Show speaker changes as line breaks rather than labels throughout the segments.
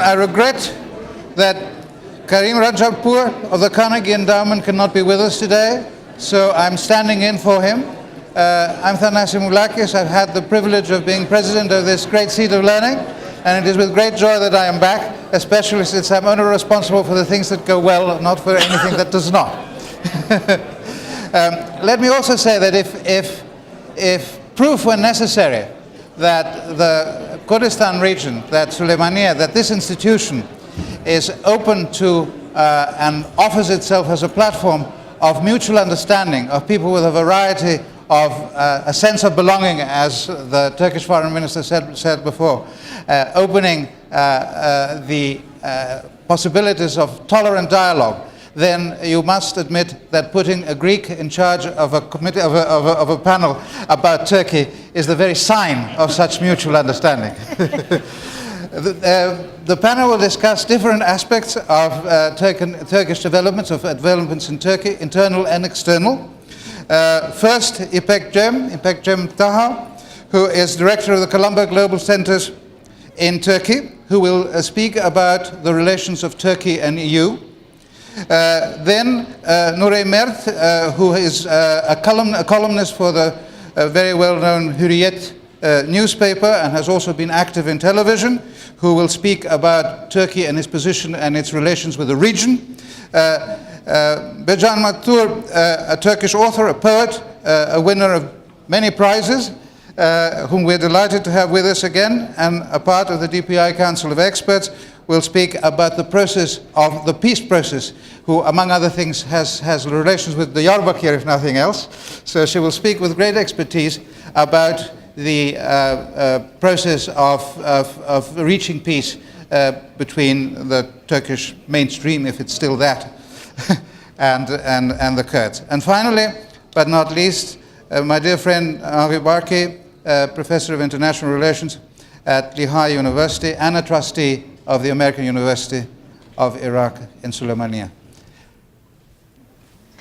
I regret that Karim of the Carnegie Endowment cannot be with us today, so I'm standing in for him. I'm Thanasis Moulakis. I've had the privilege of being president of this great seat of learning, and it is with great joy that I am back, especially since I'm only responsible for the things that go well, not for anything that does not. Let me also say that if proof were necessary that the Kurdistan region, that Suleymania, that this institution is open to and offers itself as a platform of mutual understanding of people with a variety of a sense of belonging, as the Turkish foreign minister said before, opening the possibilities of tolerant dialogue, then you must admit that putting a Greek in charge of a committee of a panel about Turkey is the very sign of such mutual understanding. The panel will discuss different aspects of Turkish developments in Turkey, internal and external. First, Ipek Cem-Taha, who is director of the Colombo Global Centers in Turkey, who will speak about the relations of Turkey and EU. Then Nuray Mert, who is a columnist for the very well-known Hurriyet newspaper and has also been active in television, who will speak about Turkey and its position and its relations with the region. Bejan Matur, a Turkish author, a poet, a winner of many prizes, whom we're delighted to have with us again, and a part of the DPI Council of Experts, will speak about the process of the peace process, who, among other things, has relations with the Diyarbakir, if nothing else. So she will speak with great expertise about the process of reaching peace between the Turkish mainstream, if it's still that, and the Kurds. And finally, but not least, my dear friend Henri Barkey, Professor of International Relations at Lehigh University and a trustee of the American University of Iraq in Suleymania.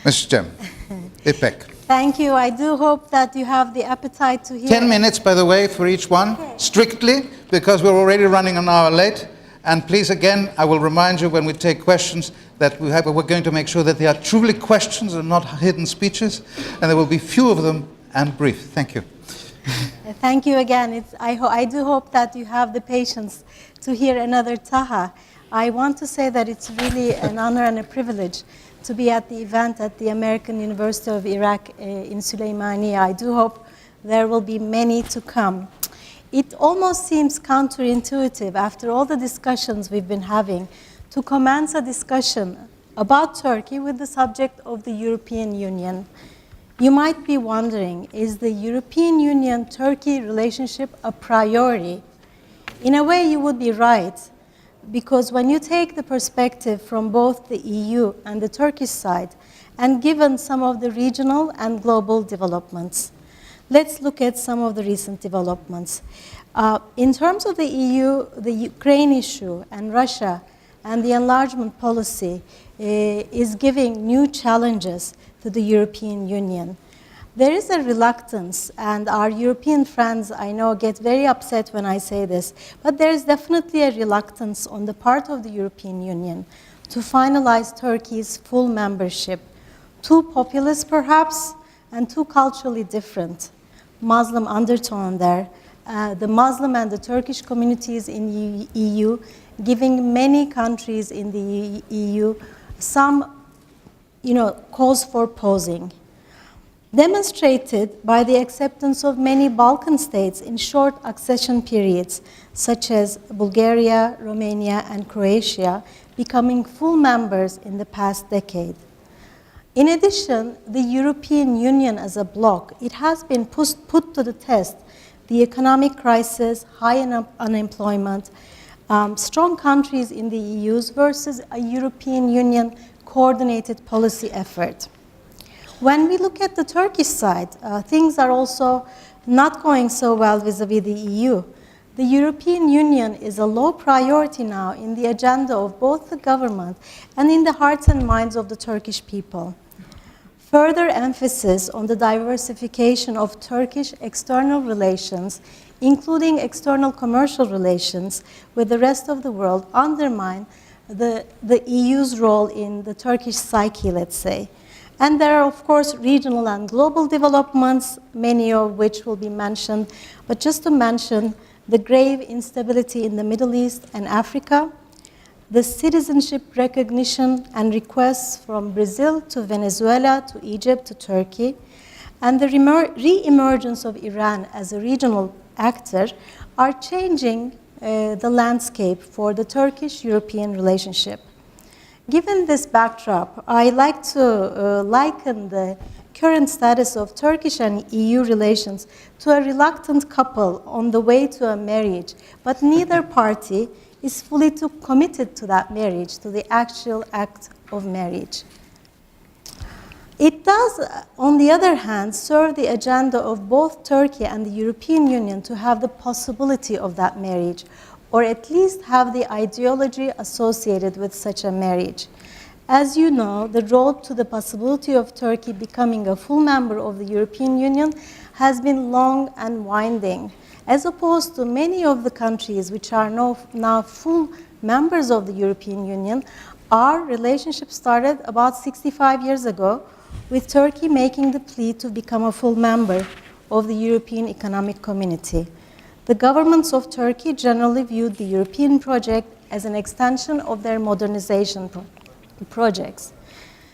Mr. Cem, Ipek.
Thank you. I do hope that you have the appetite to hear.
10 minutes, by the way, for each one, okay. Strictly, because we're already running an hour late. And please, again, I will remind you when we take questions that we're going to make sure that they are truly questions and not hidden speeches, and there will be few of them and brief. Thank you.
Thank you again. I do hope that you have the patience to hear another Taha. I want to say that it's really an honor and a privilege to be at the event at the American University of Iraq in Suleymania. I do hope there will be many to come. It almost seems counterintuitive, after all the discussions we've been having, to commence a discussion about Turkey with the subject of the European Union. You might be wondering, is the European Union-Turkey relationship a priority? In a way, you would be right, because when you take the perspective from both the EU and the Turkish side, and given some of the regional and global developments, let's look at some of the recent developments. In terms of the EU, the Ukraine issue and Russia and the enlargement policy is giving new challenges to the European Union. There is a reluctance, and our European friends, I know, get very upset when I say this, but there is definitely a reluctance on the part of the European Union to finalize Turkey's full membership. Too populist, perhaps, and too culturally different. Muslim undertone there. The Muslim and the Turkish communities in the EU, giving many countries in the EU some cause for pausing. Demonstrated by the acceptance of many Balkan states in short accession periods, such as Bulgaria, Romania, and Croatia, becoming full members in the past decade. In addition, the European Union as a bloc, it has been put to the test. The economic crisis, high unemployment, strong countries in the EU versus a European Union coordinated policy effort. When we look at the Turkish side, things are also not going so well vis-à-vis the EU. The European Union is a low priority now in the agenda of both the government and in the hearts and minds of the Turkish people. Further emphasis on the diversification of Turkish external relations, including external commercial relations with the rest of the world, undermine the EU's role in the Turkish psyche, let's say. And there are, of course, regional and global developments, many of which will be mentioned. But just to mention, the grave instability in the Middle East and Africa, the citizenship recognition and requests from Brazil to Venezuela to Egypt to Turkey, and the re-emergence of Iran as a regional actor are changing the landscape for the Turkish-European relationship. Given this backdrop, I like to liken the current status of Turkish and EU relations to a reluctant couple on the way to a marriage, but neither party is fully committed to that marriage, to the actual act of marriage. It does, on the other hand, serve the agenda of both Turkey and the European Union to have the possibility of that marriage, or at least have the ideology associated with such a marriage. As you know, the road to the possibility of Turkey becoming a full member of the European Union has been long and winding. As opposed to many of the countries which are now full members of the European Union, our relationship started about 65 years ago, with Turkey making the plea to become a full member of the European Economic Community. The governments of Turkey generally viewed the European project as an extension of their modernization projects.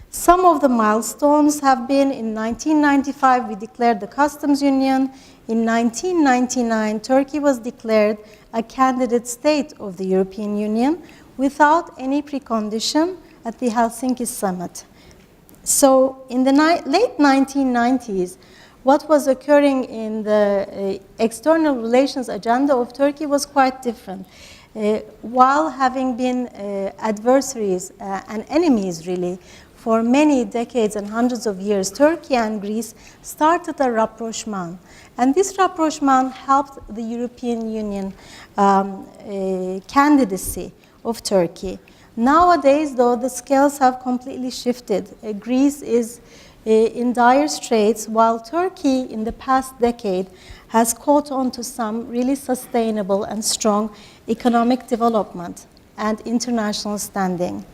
Some of the milestones have been: in 1995, we declared the customs union. In 1999, Turkey was declared a candidate state of the European Union without any precondition at the Helsinki summit. So in the late 1990s, what was occurring in the external relations agenda of Turkey was quite different. While having been adversaries and enemies, really, for many decades and hundreds of years, Turkey and Greece started a rapprochement. And this rapprochement helped the European Union candidacy of Turkey. Nowadays, though, the scales have completely shifted. Greece is in dire straits, while Turkey, in the past decade, has caught on to some really sustainable and strong economic development and international standing.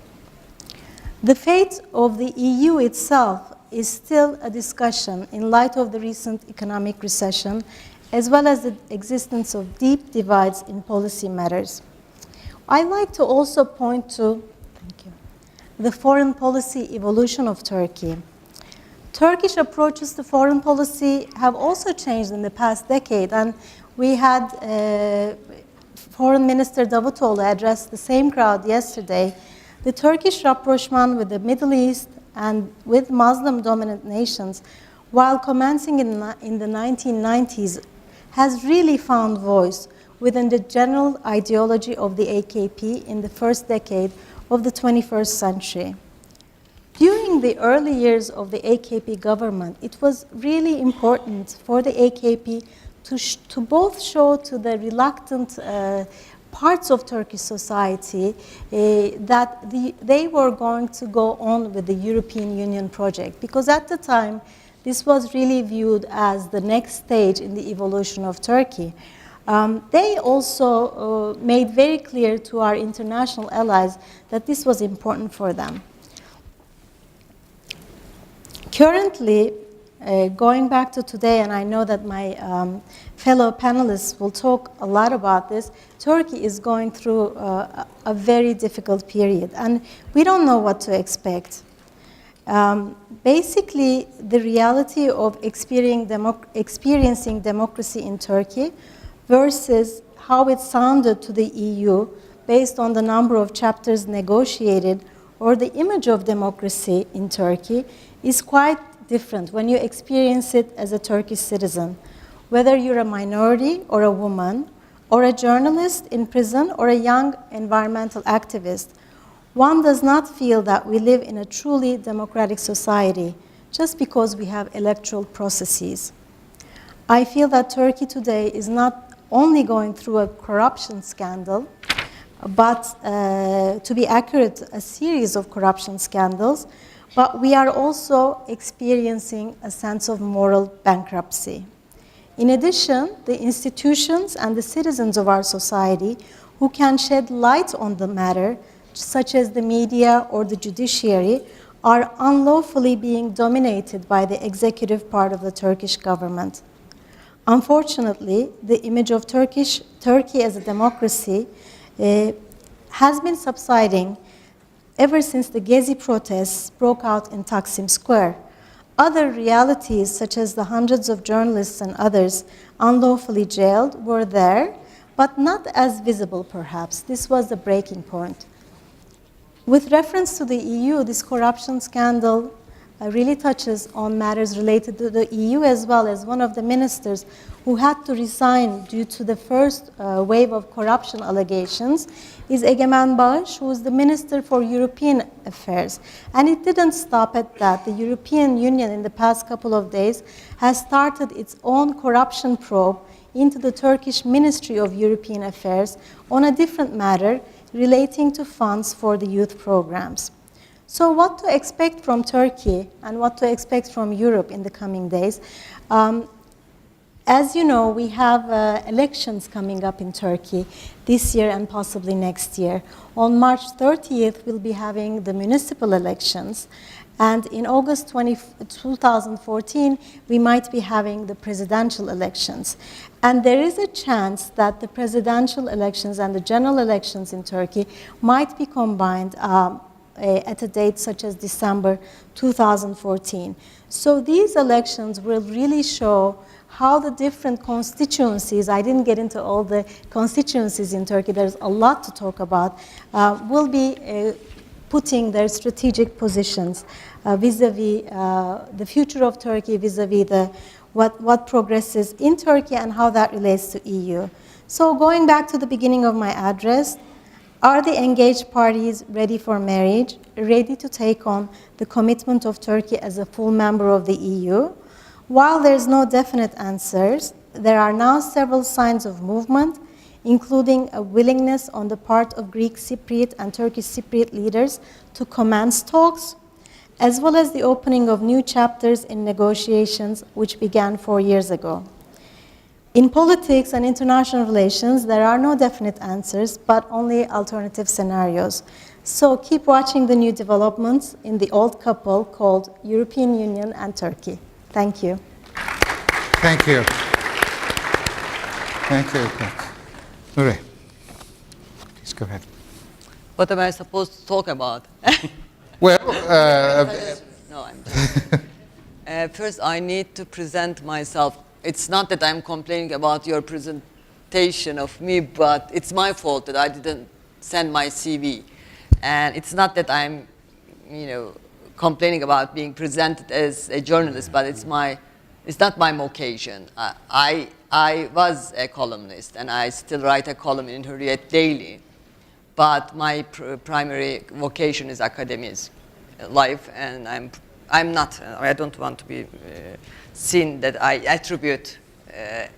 The fate of the EU itself is still a discussion in light of the recent economic recession, as well as the existence of deep divides in policy matters. I like to also point to the foreign policy evolution of Turkey. Turkish approaches to foreign policy have also changed in the past decade, and we had Foreign Minister Davutoğlu address the same crowd yesterday. The Turkish rapprochement with the Middle East and with Muslim-dominant nations, while commencing in the 1990s, has really found voice within the general ideology of the AKP in the first decade of the 21st century. During the early years of the AKP government, it was really important for the AKP to both show to the reluctant parts of Turkish society that they were going to go on with the European Union project, because at the time this was really viewed as the next stage in the evolution of Turkey. They also made very clear to our international allies that this was important for them. Currently, going back to today, and I know that my fellow panelists will talk a lot about this, Turkey is going through a very difficult period, and we don't know what to expect. Basically, the reality of experiencing democracy in Turkey versus how it sounded to the EU based on the number of chapters negotiated or the image of democracy in Turkey is quite different when you experience it as a Turkish citizen. Whether you're a minority or a woman, or a journalist in prison, or a young environmental activist, one does not feel that we live in a truly democratic society just because we have electoral processes. I feel that Turkey today is not only going through a corruption scandal, but to be accurate, a series of corruption scandals, but we are also experiencing a sense of moral bankruptcy. In addition, the institutions and the citizens of our society who can shed light on the matter, such as the media or the judiciary, are unlawfully being dominated by the executive part of the Turkish government. Unfortunately, the image of Turkey as a democracy has been subsiding ever since the Gezi protests broke out in Taksim Square. Other realities, such as the hundreds of journalists and others unlawfully jailed, were there, but not as visible, perhaps. This was the breaking point. With reference to the EU, this corruption scandal really touches on matters related to the EU, as well as one of the ministers who had to resign due to the first wave of corruption allegations is Egemen Bağış, who is the Minister for European Affairs. And it didn't stop at that. The European Union in the past couple of days has started its own corruption probe into the Turkish Ministry of European Affairs on a different matter relating to funds for the youth programs. So what to expect from Turkey and what to expect from Europe in the coming days? As you know, we have elections coming up in Turkey this year and possibly next year. On March 30th, we'll be having the municipal elections. And in August 2014, we might be having the presidential elections. And there is a chance that the presidential elections and the general elections in Turkey might be combined at a date such as December 2014. So these elections will really show how the different constituencies, I didn't get into all the constituencies in Turkey, there's a lot to talk about, will be putting their strategic positions vis-a-vis the future of Turkey, vis-a-vis what progresses in Turkey and how that relates to EU. So going back to the beginning of my address, are the engaged parties ready for marriage, ready to take on the commitment of Turkey as a full member of the EU? While there's no definite answers, there are now several signs of movement, including a willingness on the part of Greek Cypriot and Turkish Cypriot leaders to commence talks, as well as the opening of new chapters in negotiations which began 4 years ago. In politics and international relations, there are no definite answers, but only alternative scenarios. So keep watching the new developments in the old couple called European Union and Turkey. Thank you.
Thank you. Thank you. Nuray, please go ahead.
What am I supposed to talk about?
Well,
no, I'm just, first I need to present myself. It's not that I'm complaining about your presentation of me, but it's my fault that I didn't send my CV. And it's not that I'm, complaining about being presented as a journalist, but it's not my vocation. I was a columnist, and I still write a column in Hurriyet daily. But my primary vocation is academic life, and I'm not. I don't want to be seen that I attribute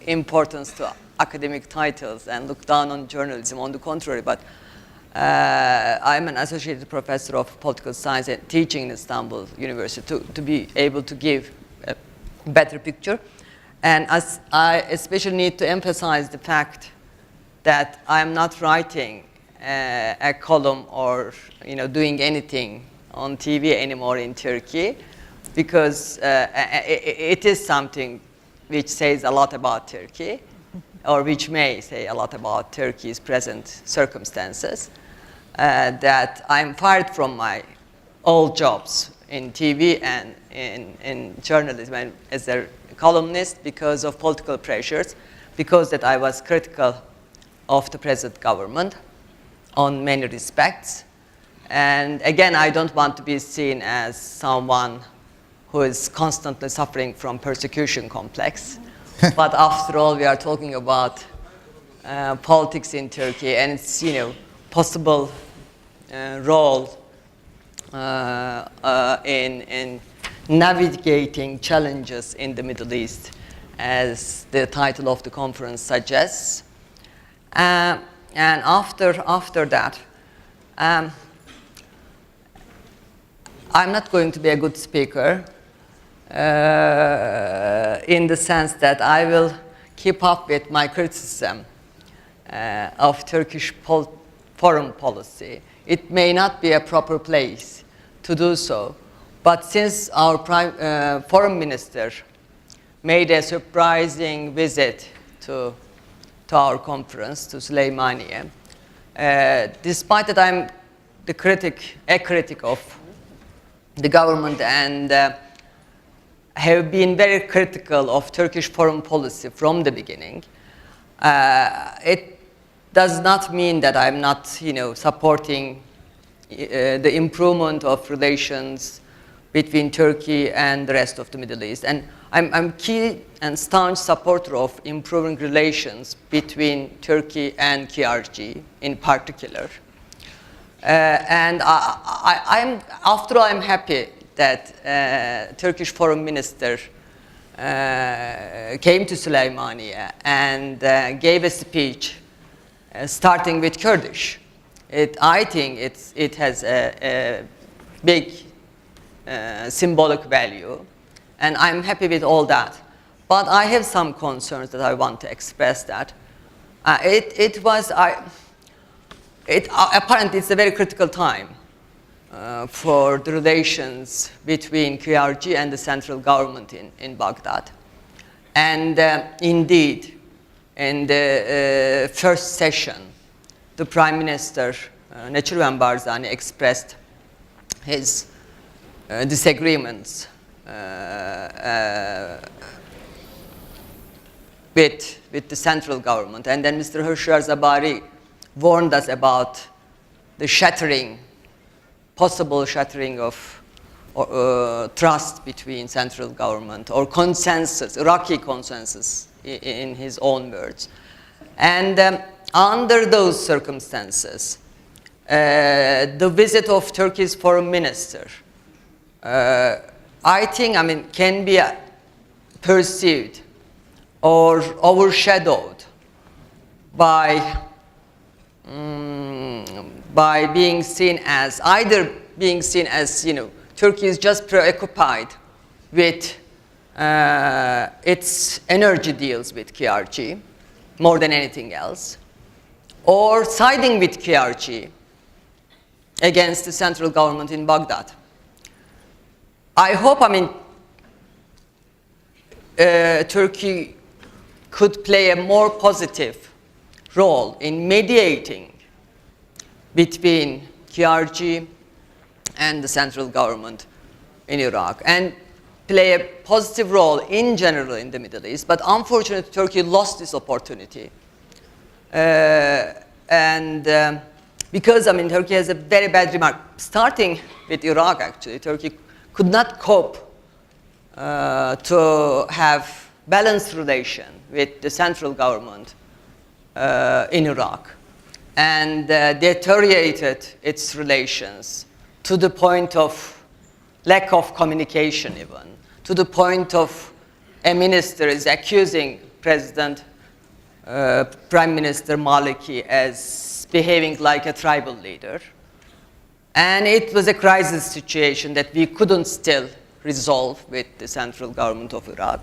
importance to academic titles and look down on journalism. On the contrary, but I'm an associated professor of political science and teaching in Istanbul University to be able to give a better picture. And as I especially need to emphasize the fact that I'm not writing a column or doing anything on TV anymore in Turkey, because it is something which says a lot about Turkey, or which may say a lot about Turkey's present circumstances. That I'm fired from my old jobs in TV and in journalism and as a columnist because of political pressures, because that I was critical of the present government on many respects. And again, I don't want to be seen as someone who is constantly suffering from persecution complex. But after all, we are talking about politics in Turkey and its possible role in navigating challenges in the Middle East, as the title of the conference suggests. And after that, I'm not going to be a good speaker in the sense that I will keep up with my criticism of Turkish foreign policy. It may not be a proper place to do so, but since our foreign minister made a surprising visit to our conference, to Süleymaniye, despite that I'm a critic of the government and have been very critical of Turkish foreign policy from the beginning, it does not mean that I'm not, supporting the improvement of relations between Turkey and the rest of the Middle East. And I'm key and staunch supporter of improving relations between Turkey and KRG in particular. And after all, I'm happy that Turkish foreign minister came to Süleymaniye and gave a speech starting with Kurdish. I think it has a big symbolic value, and I'm happy with all that. But I have some concerns that I want to express. That apparently it's a very critical time for the relations between KRG and the central government in Baghdad. And indeed, in the first session, the Prime Minister, Necirvan Barzani, expressed his disagreements with the central government. And then Mr. Hurriyet warned us about the possible shattering of trust between central government or consensus, Iraqi consensus in his own words. And under those circumstances, the visit of Turkey's foreign minister, I think, can be perceived or overshadowed by being seen as Turkey is just preoccupied with its energy deals with KRG more than anything else, or siding with KRG against the central government in Baghdad. I hope, Turkey could play a more positive role in mediating between KRG and the central government in Iraq, and play a positive role in general in the Middle East. But unfortunately, Turkey lost this opportunity. Because Turkey has a very bad remark. Starting with Iraq, actually, Turkey could not cope to have balanced relation with the central government in Iraq, and deteriorated its relations to the point of lack of communication, even to the point of a minister is accusing Prime Minister Maliki as behaving like a tribal leader. And it was a crisis situation that we couldn't still resolve with the central government of Iraq.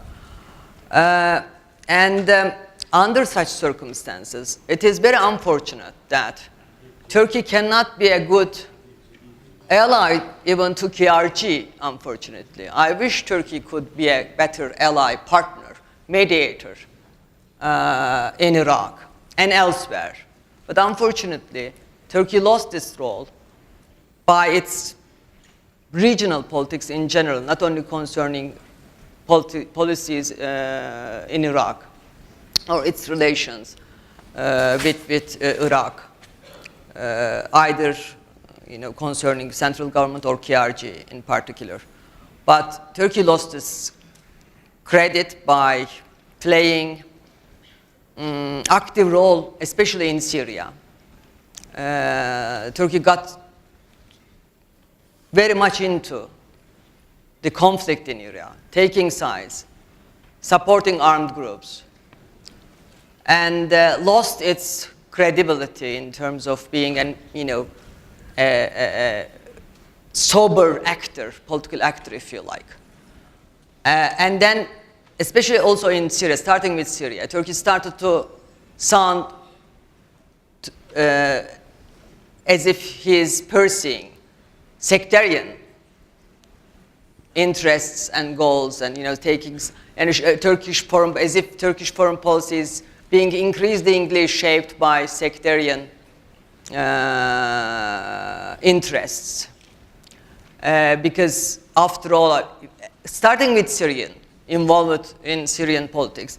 Under such circumstances, it is very unfortunate that Turkey cannot be a good ally even to KRG, unfortunately. I wish Turkey could be a better ally, partner, mediator in Iraq and elsewhere. But unfortunately, Turkey lost this role by its regional politics in general, not only concerning policies in Iraq or its relations with Iraq, either concerning central government or KRG in particular. But Turkey lost its credit by playing active role, especially in Syria. Turkey got very much into the conflict in Syria, taking sides, supporting armed groups, and lost its credibility in terms of being a sober actor, political actor, if you like. And then, especially also in Syria, starting with Syria, Turkey started to sound as if he is pursuing sectarian interests and goals, and taking Turkish foreign, as if Turkish foreign policy is being increasingly shaped by sectarian interests. Because after all, starting with Syrian involvement in Syrian politics,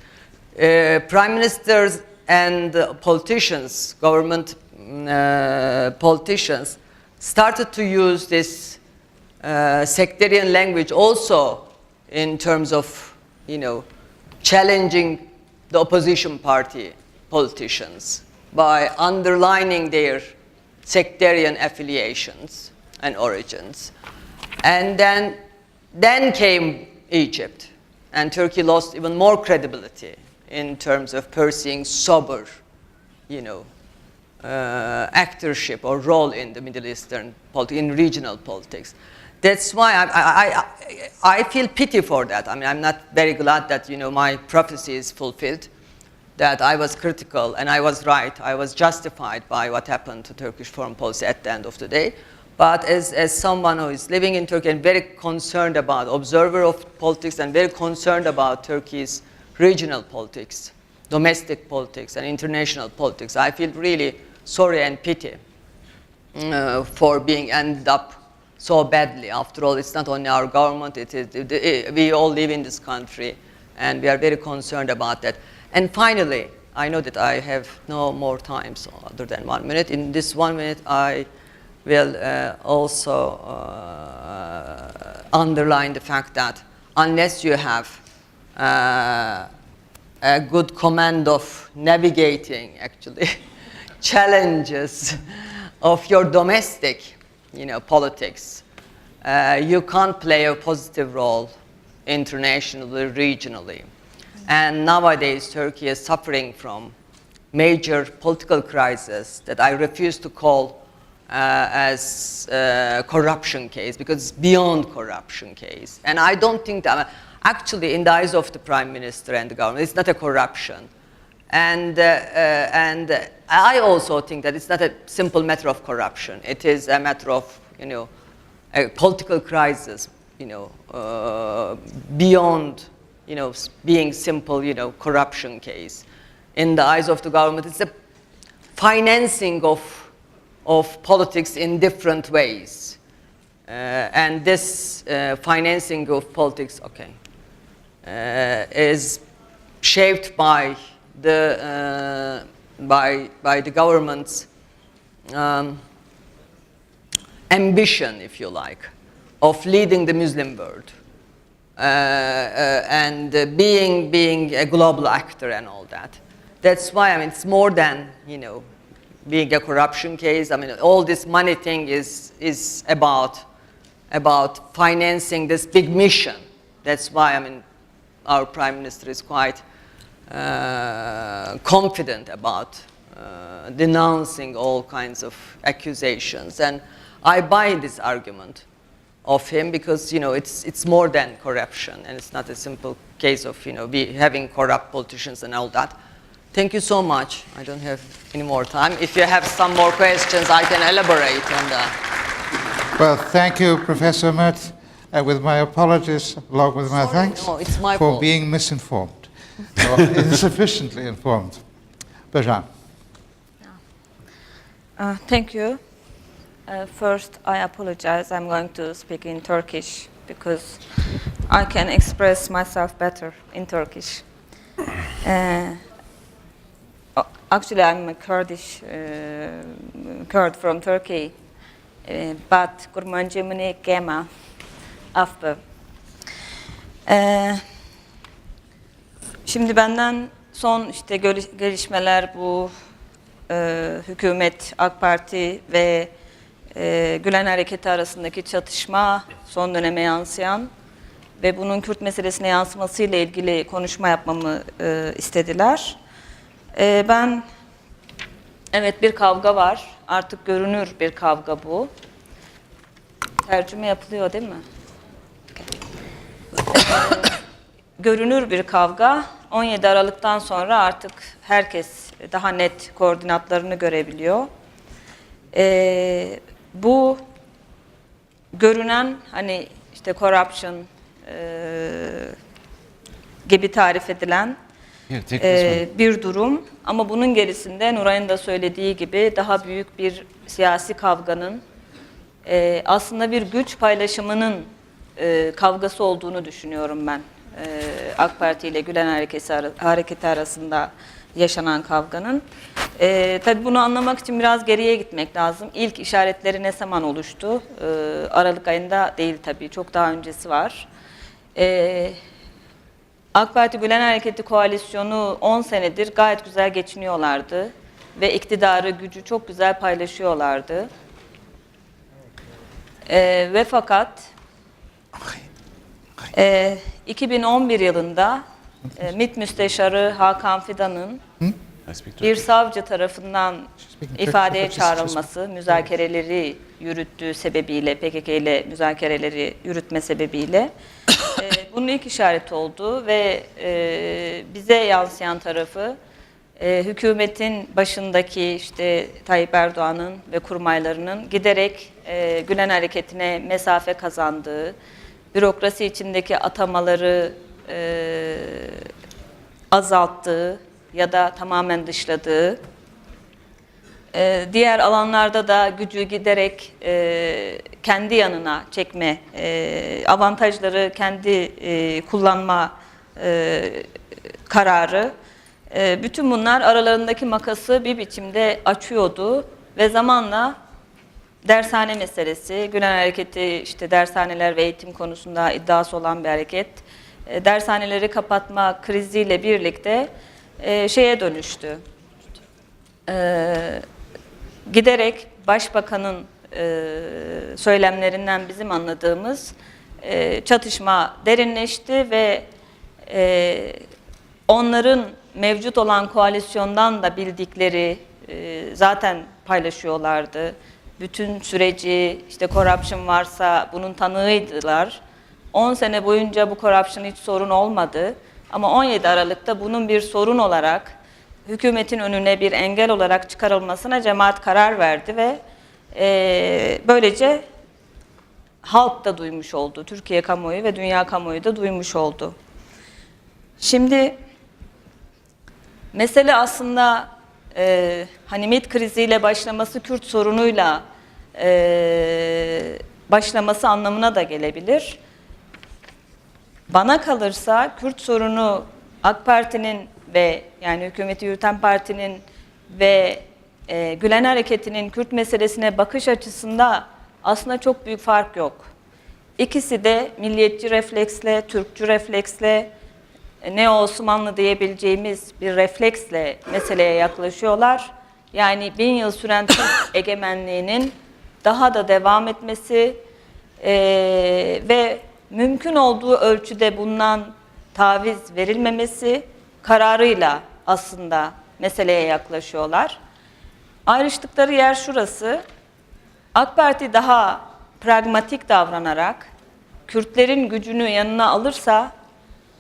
prime ministers and politicians, government politicians, started to use this sectarian language also in terms of, challenging the opposition party politicians by underlining their sectarian affiliations and origins. And then came Egypt, and Turkey lost even more credibility in terms of pursuing sober, actorship or role in the Middle Eastern politics, in regional politics. That's why I feel pity for that. I mean, I'm not very glad that my prophecy is fulfilled, that I was critical and I was right. I was justified by what happened to Turkish foreign policy at the end of the day. But as someone who is living in Turkey and very concerned about, observer of politics, and very concerned about Turkey's regional politics, domestic politics and international politics, I feel really sorry and pity for being ended up so badly. After all, it's not only our government, we all live in this country, and we are very concerned about that. And finally, I know that I have no more time, so other than 1 minute. In this 1 minute, I will also underline the fact that unless you have a good command of navigating, actually, challenges of your domestic politics, you can't play a positive role internationally, regionally. And nowadays, Turkey is suffering from major political crisis that I refuse to call as a corruption case, because it's beyond corruption case. And I don't think that, actually, in the eyes of the Prime Minister and the government, it's not a corruption. And I also think that it's not a simple matter of corruption. It is a matter of, a political crisis, beyond, being simple, corruption case. In the eyes of the government, it's a financing of politics in different ways. And this financing of politics, is shaped by the government's ambition, if you like, of leading the Muslim world and being a global actor and all that. That's why it's more than being a corruption case. All this money thing is about financing this big mission. That's why our Prime Minister is quite confident about denouncing all kinds of accusations, and I buy this argument of him because it's more than corruption, and it's not a simple case of having corrupt politicians and all that. Thank you so much. I don't have any more time. If you have some more questions, I can elaborate on that.
Well, thank you, Professor Mert, with my apologies, along with my thanks,
it's my
for
fault.
being misinformed, or insufficiently informed. Bejan.
Thank you. First, I apologize. I'm going to speak in Turkish because I can express myself better in Turkish. Actually, I'm a Kurd from Turkey, but Kurmancımını kema affı. Şimdi benden son gelişmeler bu hükümet, AK Parti ve Gülen Hareketi arasındaki çatışma, son döneme yansıyan ve bunun Kürt meselesine yansımasıyla ilgili konuşma yapmamı istediler. Evet, bir kavga var. Artık görünür bir kavga bu. Tercüme yapılıyor değil mi? Görünür bir kavga. 17 Aralık'tan sonra artık herkes daha net koordinatlarını görebiliyor. Bu görünen hani işte corruption gibi tarif edilen bir durum. Ama bunun gerisinde Nuray'ın da söylediği gibi daha büyük bir siyasi kavganın aslında bir güç paylaşımının kavgası olduğunu düşünüyorum ben. AK Parti ile Gülen Hareketi arasında yaşanan kavganın. Tabii bunu anlamak için biraz geriye gitmek lazım. İlk işaretleri ne zaman oluştu? Aralık ayında değil tabii, çok daha öncesi var. AK Parti Gülen Hareketi koalisyonu 10 senedir gayet güzel geçiniyorlardı ve iktidarı, gücü çok güzel paylaşıyorlardı. Ve fakat 2011 yılında MİT Müsteşarı Hakan Fidan'ın bir savcı tarafından ifadeye çağrılması, müzakereleri yürüttüğü sebebiyle, PKK ile müzakereleri yürütme sebebiyle bunun ilk işareti oldu ve bize yansıyan tarafı hükümetin başındaki işte Tayyip Erdoğan'ın ve kurmaylarının giderek Gülen Hareketi'ne mesafe kazandığı, bürokrasi içindeki atamaları azalttığı ya da tamamen dışladığı, diğer alanlarda da gücü giderek kendi yanına çekme, avantajları kendi kullanma kararı, bütün bunlar aralarındaki makası bir biçimde açıyordu ve zamanla dershane meselesi, Gülen Hareketi işte dershaneler ve eğitim konusunda iddiası olan bir hareket, dershaneleri kapatma kriziyle birlikte şeye dönüştü. Giderek Başbakan'ın söylemlerinden bizim anladığımız çatışma derinleşti ve onların mevcut olan koalisyondan da bildikleri zaten paylaşıyorlardı. Bütün süreci, işte corruption varsa bunun tanığıydılar. 10 sene boyunca bu corruption hiç sorun olmadı. Ama 17 Aralık'ta bunun bir sorun olarak, hükümetin önüne bir engel olarak çıkarılmasına cemaat karar verdi ve böylece halk da duymuş oldu. Türkiye kamuoyu ve dünya kamuoyu da duymuş oldu. Şimdi mesele aslında hani MİT kriziyle başlaması, Kürt sorunuyla başlaması anlamına da gelebilir. Bana kalırsa Kürt sorunu AK Parti'nin ve yani hükümeti yürüten partinin ve Gülen Hareketi'nin Kürt meselesine bakış açısında aslında çok büyük fark yok. İkisi de milliyetçi refleksle, Türkçü refleksle, Neo-Osmanlı diyebileceğimiz bir refleksle meseleye yaklaşıyorlar. Yani 1000 yıl süren Türk egemenliğinin daha da devam etmesi ve mümkün olduğu ölçüde bundan taviz verilmemesi kararıyla aslında meseleye yaklaşıyorlar. Ayrıştıkları yer şurası. AK Parti daha pragmatik davranarak Kürtlerin gücünü yanına alırsa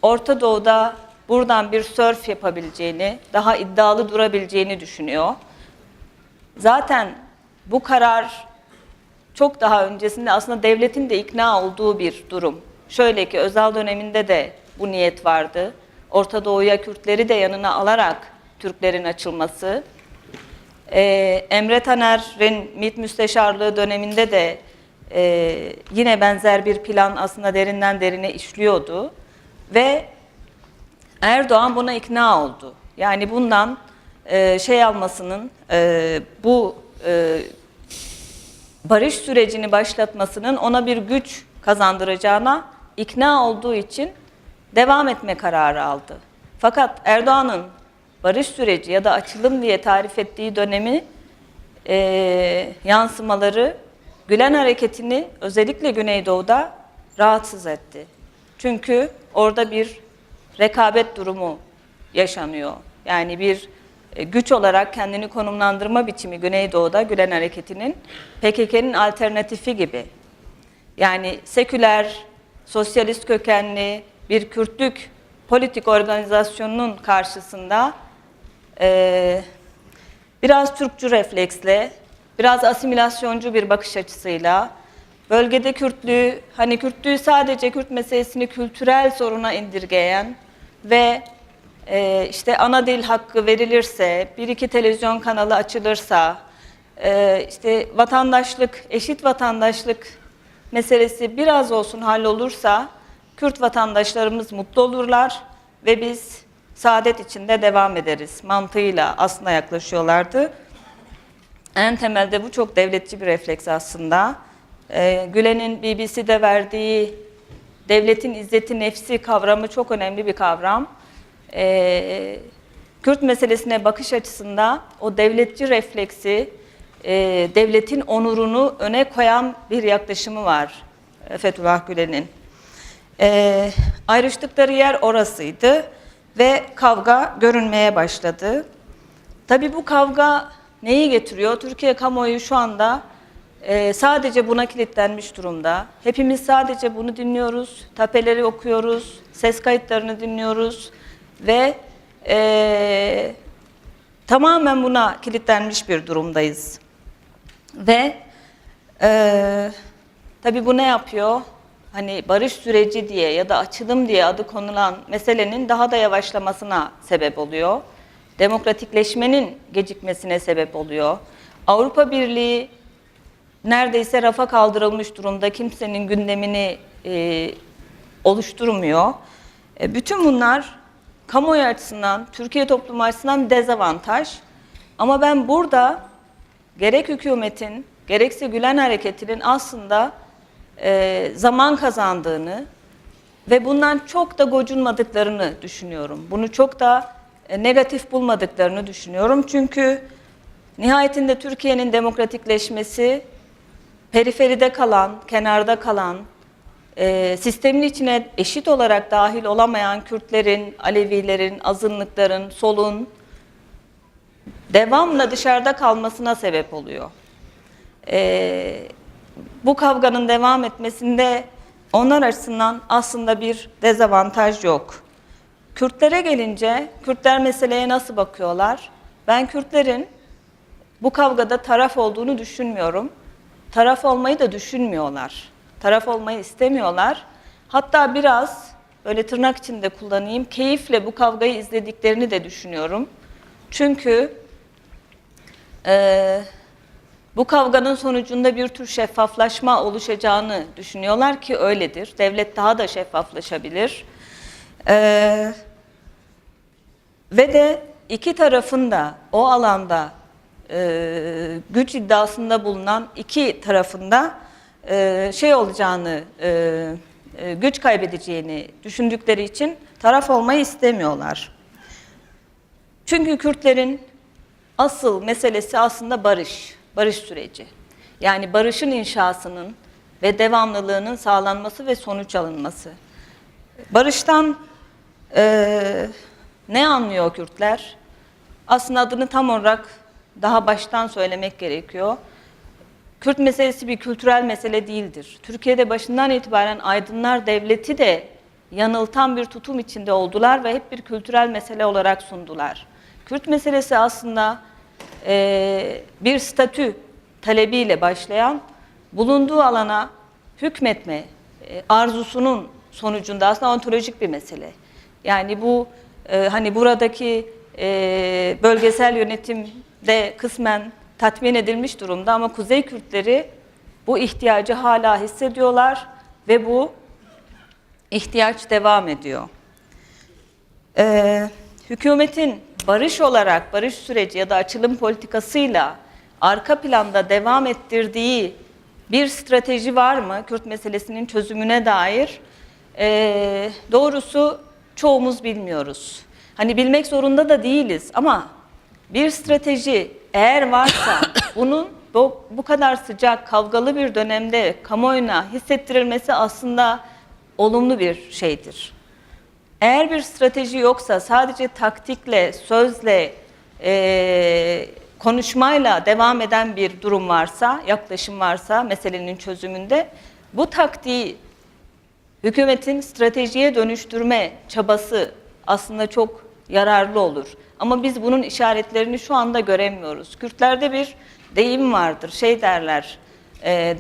Orta Doğu'da buradan bir sörf yapabileceğini, daha iddialı durabileceğini düşünüyor. Zaten bu karar çok daha öncesinde aslında devletin de ikna olduğu bir durum. Şöyle ki Özal döneminde de bu niyet vardı. Orta Doğu'ya Kürtleri de yanına alarak Türklerin açılması. Emre Taner'in MİT müsteşarlığı döneminde de yine benzer bir plan aslında derinden derine işliyordu. Ve Erdoğan buna ikna oldu. Yani bundan şey almasının, bu barış sürecini başlatmasının ona bir güç kazandıracağına ikna olduğu için devam etme kararı aldı. Fakat Erdoğan'ın barış süreci ya da açılım diye tarif ettiği dönemi yansımaları Gülen Hareketi'ni özellikle Güneydoğu'da rahatsız etti. Çünkü orada bir rekabet durumu yaşanıyor. Yani bir güç olarak kendini konumlandırma biçimi Güneydoğu'da Gülen Hareketi'nin PKK'nın alternatifi gibi. Yani seküler, sosyalist kökenli bir Kürtlük politik organizasyonunun karşısında biraz Türkçü refleksle, biraz asimilasyoncu bir bakış açısıyla, bölgede Kürtlüğü, hani Kürtlüğü sadece Kürt meselesini kültürel soruna indirgeyen ve işte ana dil hakkı verilirse, bir iki televizyon kanalı açılırsa, işte vatandaşlık, eşit vatandaşlık meselesi biraz olsun hallolursa Kürt vatandaşlarımız mutlu olurlar ve biz saadet içinde devam ederiz mantığıyla aslında yaklaşıyorlardı. En temelde bu çok devletçi bir refleks aslında. Gülen'in BBC'de verdiği devletin izzeti nefsi kavramı çok önemli bir kavram. Kürt meselesine bakış açısında o devletçi refleksi, devletin onurunu öne koyan bir yaklaşımı var Fethullah Gülen'in. Ayrıştıkları yer orasıydı ve kavga görünmeye başladı. Tabii bu kavga neyi getiriyor? Türkiye kamuoyu şu anda sadece buna kilitlenmiş durumda. Hepimiz sadece bunu dinliyoruz, tapeleri okuyoruz, ses kayıtlarını dinliyoruz ve tamamen buna kilitlenmiş bir durumdayız. Ve tabii bu ne yapıyor? Hani barış süreci diye ya da açılım diye adı konulan meselenin daha da yavaşlamasına sebep oluyor. Demokratikleşmenin gecikmesine sebep oluyor. Avrupa Birliği neredeyse rafa kaldırılmış durumda, kimsenin gündemini oluşturmuyor. Bütün bunlar kamuoyu açısından, Türkiye toplumu açısından dezavantaj. Ama ben burada gerek hükümetin, gerekse Gülen hareketinin aslında zaman kazandığını ve bundan çok da gocunmadıklarını düşünüyorum. Bunu çok da negatif bulmadıklarını düşünüyorum. Çünkü nihayetinde Türkiye'nin demokratikleşmesi, periferide kalan, kenarda kalan, sistemin içine eşit olarak dahil olamayan Kürtlerin, Alevilerin, azınlıkların, solun devamla dışarıda kalmasına sebep oluyor. Bu kavganın devam etmesinde onlar açısından aslında bir dezavantaj yok. Kürtlere gelince, Kürtler meseleye nasıl bakıyorlar? Ben Kürtlerin bu kavgada taraf olduğunu düşünmüyorum. Taraf olmayı da düşünmüyorlar. Taraf olmayı istemiyorlar. Hatta biraz, böyle tırnak içinde kullanayım, keyifle bu kavgayı izlediklerini de düşünüyorum. Çünkü bu kavganın sonucunda bir tür şeffaflaşma oluşacağını düşünüyorlar ki öyledir. Devlet daha da şeffaflaşabilir. Ve de iki tarafın da o alanda güç iddiasında bulunan iki tarafında şey olacağını, güç kaybedeceğini düşündükleri için taraf olmayı istemiyorlar. Çünkü Kürtlerin asıl meselesi aslında barış, barış süreci. Yani barışın inşasının ve devamlılığının sağlanması ve sonuç alınması. Barıştan ne anlıyor Kürtler? Aslında adını tam olarak daha baştan söylemek gerekiyor. Kürt meselesi bir kültürel mesele değildir. Türkiye'de başından itibaren aydınlar devleti de yanıltan bir tutum içinde oldular ve hep bir kültürel mesele olarak sundular. Kürt meselesi aslında bir statü talebiyle başlayan, bulunduğu alana hükmetme arzusunun sonucunda aslında ontolojik bir mesele. Yani bu hani buradaki bölgesel yönetimde kısmen tatmin edilmiş durumda ama Kuzey Kürtleri bu ihtiyacı hala hissediyorlar ve bu ihtiyaç devam ediyor. Hükümetin barış olarak, barış süreci ya da açılım politikasıyla arka planda devam ettirdiği bir strateji var mı Kürt meselesinin çözümüne dair? Doğrusu çoğumuz bilmiyoruz. Hani bilmek zorunda da değiliz ama bir strateji eğer varsa bunun bu kadar sıcak, kavgalı bir dönemde kamuoyuna hissettirilmesi aslında olumlu bir şeydir. Eğer bir strateji yoksa sadece taktikle, sözle, konuşmayla devam eden bir durum varsa, yaklaşım varsa meselenin çözümünde Bu taktiği hükümetin stratejiye dönüştürme çabası aslında çok yararlı olur. Ama biz bunun işaretlerini şu anda göremiyoruz. Kürtlerde bir deyim vardır, şey derler,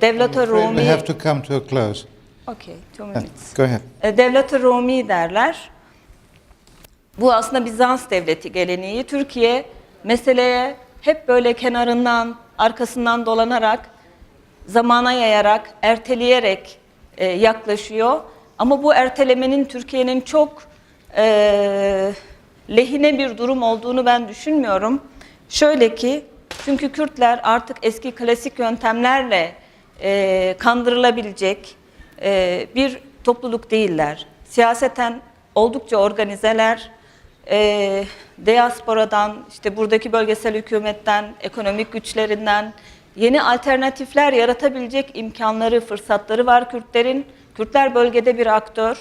devlet-i Rumi...
We have to come to a close.
Okay, 2 minutes.
Go ahead.
Devlet-i Rumi derler. Bu aslında Bizans devleti geleneği. Türkiye meseleye hep böyle kenarından, arkasından dolanarak, zamana yayarak, erteleyerek yaklaşıyor. Ama bu ertelemenin Türkiye'nin çok lehine bir durum olduğunu ben düşünmüyorum. Şöyle ki, çünkü Kürtler artık eski klasik yöntemlerle kandırılabilecek bir topluluk değiller. Siyaseten oldukça organizeler, diasporadan, işte buradaki bölgesel hükümetten, ekonomik güçlerinden yeni alternatifler yaratabilecek imkanları, fırsatları var Kürtlerin. Kürtler bölgede bir aktör.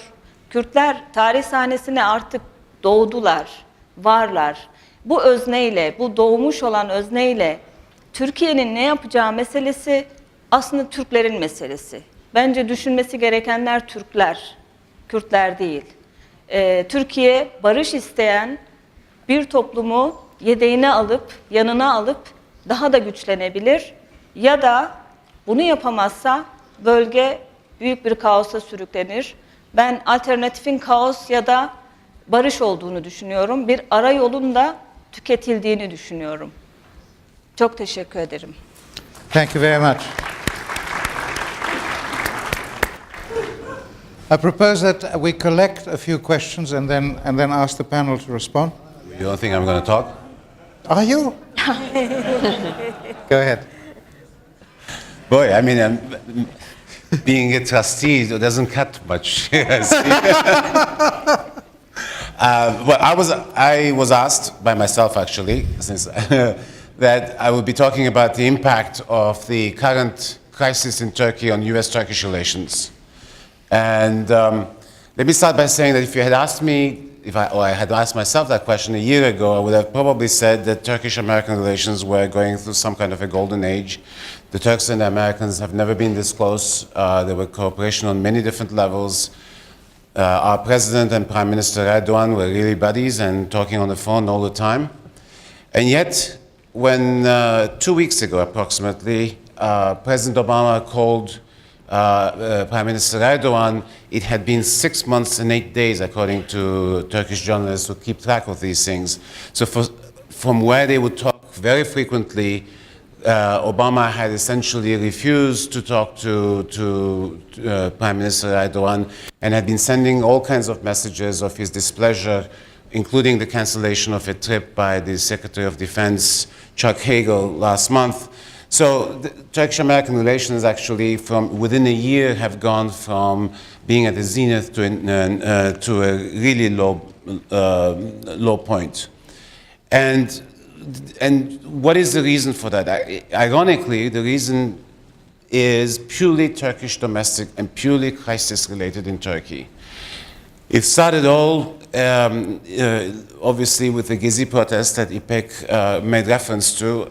Kürtler tarih sahnesine artık doğdular, varlar. Bu özneyle, bu doğmuş olan özneyle Türkiye'nin ne yapacağı meselesi aslında Türklerin meselesi. Bence düşünmesi gerekenler Türkler, Kürtler değil. Türkiye barış isteyen bir toplumu yedeğine alıp, yanına alıp daha da güçlenebilir. Ya da bunu yapamazsa bölge büyük bir kaosa sürüklenir. Ben alternatifin kaos ya da barış olduğunu düşünüyorum. Bir ara yolun da tüketildiğini düşünüyorum. Çok teşekkür ederim.
Thank you very much. I propose that we collect a few questions and then ask the panel to respond.
You don't think I'm going to talk?
Are you? Go ahead.
Boy, I mean, being a trustee doesn't cut much. Well, I was asked by myself, actually, since that I will be talking about the impact of the current crisis in Turkey on U.S.-Turkish relations. And let me start by saying that if you had asked me, or I had asked myself that question a year ago, I would have probably said that Turkish-American relations were going through some kind of a golden age. The Turks and the Americans have never been this close. There were cooperation on many different levels. Our President and Prime Minister Erdogan were really buddies and talking on the phone all the time. And yet, when 2 weeks ago approximately, President Obama called Prime Minister Erdogan, it had been 6 months and 8 days, according to Turkish journalists who keep track of these things. So from where they would talk very frequently, Obama had essentially refused to talk to Prime Minister Erdogan and had been sending all kinds of messages of his displeasure, including the cancellation of a trip by the Secretary of Defense, Chuck Hagel, last month. So the Turkish-American relations actually from within a year have gone from being at the zenith to a really low point. And what is the reason for that? Ironically, the reason is purely Turkish domestic and purely crisis related in Turkey. It started all obviously with the Gezi protest that Ipek made reference to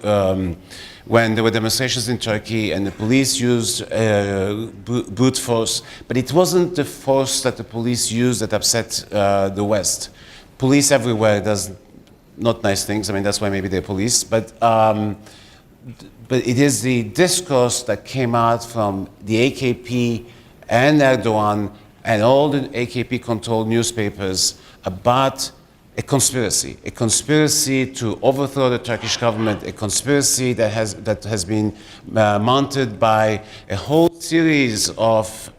when there were demonstrations in Turkey and the police used brute force, but it wasn't the force that the police used that upset the West. Police everywhere does not nice things. I mean, that's why maybe they're police. But it is the discourse that came out from the AKP and Erdogan and all the AKP-controlled newspapers about a conspiracy to overthrow the Turkish government, a conspiracy that has been mounted by a whole series of,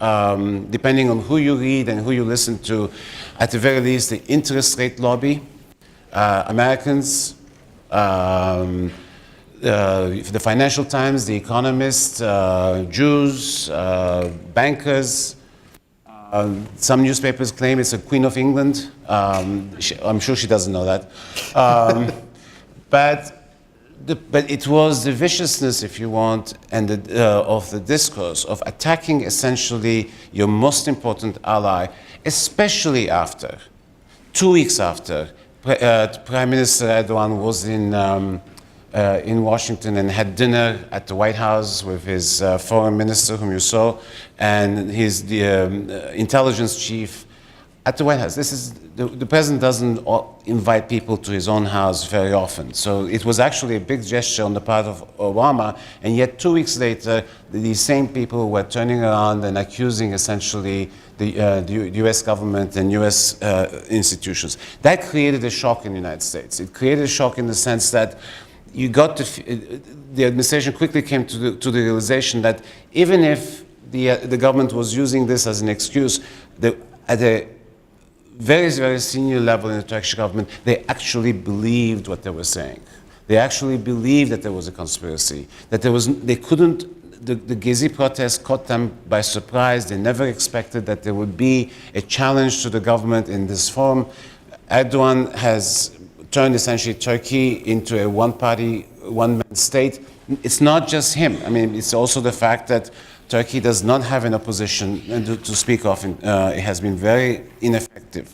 depending on who you read and who you listen to, at the very least, the interest rate lobby, Americans, the Financial Times, The Economist, Jews, bankers. Some newspapers claim it's a Queen of England. I'm sure she doesn't know that. But it was the viciousness, if you want, and of the discourse of attacking essentially your most important ally, especially after, 2 weeks after, Prime Minister Erdogan was in in Washington and had dinner at the White House with his foreign minister, whom you saw, and the intelligence chief at the White House. The president doesn't invite people to his own house very often. So it was actually a big gesture on the part of Obama, and yet 2 weeks later, these same people were turning around and accusing essentially the US government and US institutions. That created a shock in the United States. It created a shock in the sense that the administration quickly came to the realization that even if the government was using this as an excuse, at a very, very senior level in the Turkish government, they actually believed what they were saying. They actually believed that there was a conspiracy, that the Gezi protests caught them by surprise. They never expected that there would be a challenge to the government in this form. Erdogan has turned essentially Turkey into a one-party, one-man state. It's not just him. I mean, it's also the fact that Turkey does not have an opposition to speak of. It has been very ineffective.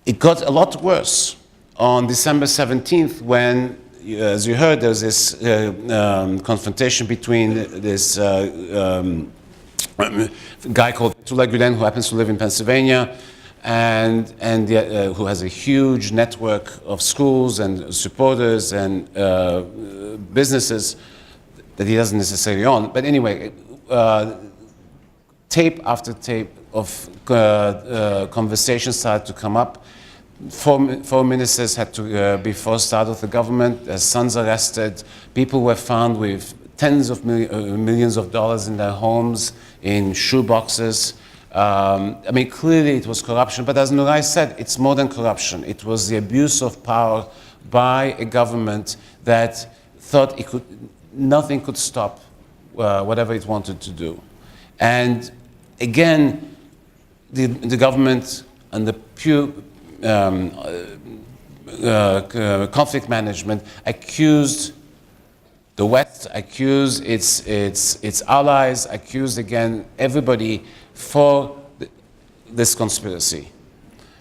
It got a lot worse on December 17th when, as you heard, there was this confrontation between this guy called Fethullah Gülen, who happens to live in Pennsylvania, and who has a huge network of schools and supporters and businesses that he doesn't necessarily own. But anyway, tape after tape of conversations started to come up. Four ministers had to be forced out of the government, their sons arrested, people were found with tens of millions of dollars in their homes, in shoeboxes. I mean, clearly it was corruption, but as Nuray said, it's more than corruption. It was the abuse of power by a government that thought nothing could stop whatever it wanted to do. And again, the government and the pure conflict management accused the West, accused its allies, accused again everybody for this conspiracy.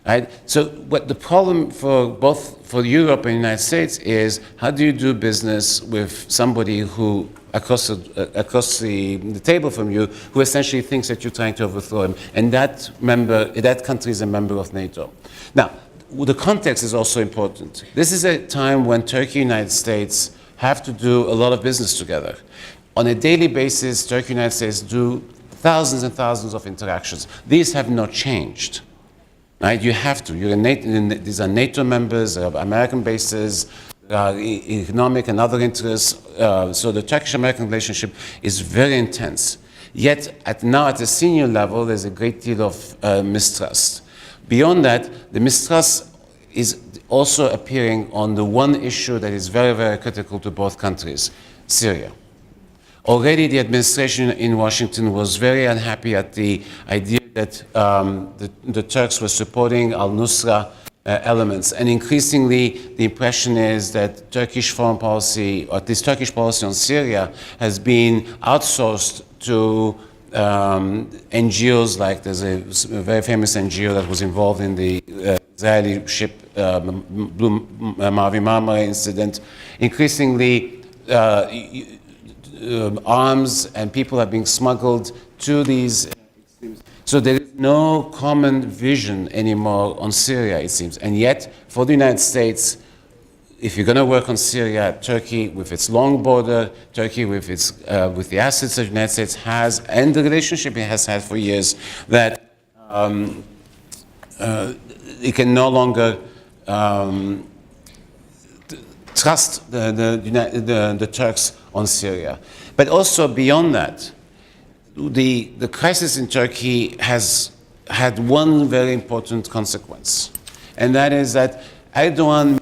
Right? So what the problem for both for Europe and the United States is, how do you do business with somebody who across the table from you, who essentially thinks that you're trying to overthrow him, and that country is a member of NATO. Now, the context is also important. This is a time when Turkey and the United States have to do a lot of business together. On a daily basis, Turkey and the United States do thousands and thousands of interactions. These have not changed. Right? You have to. These are NATO members, American bases, economic and other interests. So the Turkish-American relationship is very intense. Yet, now at a senior level, there's a great deal of mistrust. Beyond that, the mistrust is also appearing on the one issue that is very, very critical to both countries, Syria. Already the administration in Washington was very unhappy at the idea that the Turks were supporting al-Nusra elements. And increasingly, the impression is that Turkish foreign policy, or at least Turkish policy on Syria, has been outsourced to NGOs, like there's a very famous NGO that was involved in the Israeli ship Blue Mavi Marmara incident. Increasingly, arms and people are being smuggled to these. So there is no common vision anymore on Syria, it seems. And yet, for the United States, if you're going to work on Syria, Turkey, with its long border, Turkey with the assets that the United States has, and the relationship it has had for years, that it can no longer trust the Turks on Syria. But also beyond that, the crisis in Turkey has had one very important consequence, and that is that Erdogan